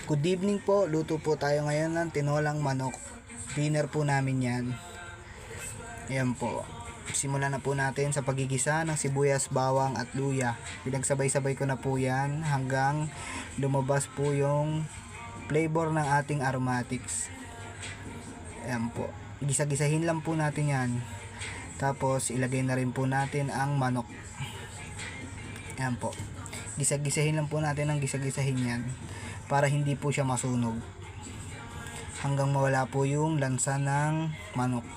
Good evening po, luto po tayo ngayon ng tinolang manok. Dinner po namin yan. Ayan po. Simulan na po natin sa pagigisa ng sibuyas, bawang at luya. Pinagsabay-sabay ko na po yan hanggang lumabas po yung flavor ng ating aromatics. Ayan po. Gisa-gisahin lang po natin yan. Tapos ilagay na rin po natin ang manok. Ayan po. Gisa-gisahin lang po natin ang gisa-gisahin yan para hindi po siya masunog hanggang mawala po yung lansa ng manok.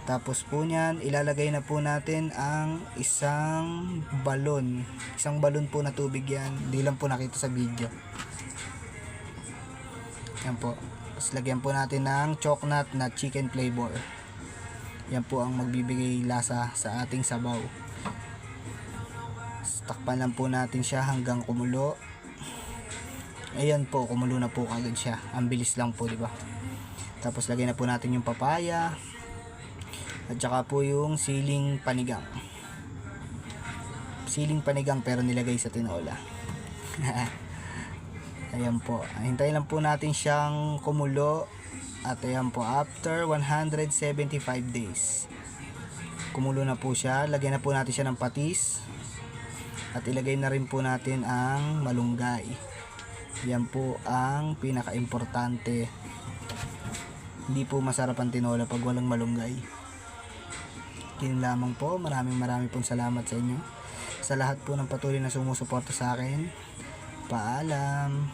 Tapos po nyan, ilalagay na po natin ang isang balon po na tubig yan, di lang po nakita sa video. Yan po. Tapos lagyan po natin ng chocolate na chicken flavor. Yan po ang magbibigay lasa sa ating sabaw. Takpan lang po natin siya hanggang kumulo. Ayan po, kumulo na po agad siya. Ang bilis lang po, di ba? Tapos lagyan na po natin yung papaya at saka po yung siling panigang. Siling panigang pero nilagay sa tinola. Ayan po. Hintayin lang po natin siyang kumulo. At ayan po, after 175 days kumulo na po siya. Lagyan na po natin siya ng patis. At ilagay na rin po natin ang malunggay. Yan po ang pinaka-importante. Hindi po masarap ang tinola pag walang malunggay. Yun lamang po. Maraming pong salamat sa inyo. Sa lahat po ng patuloy na sumusuporta sa akin. Paalam.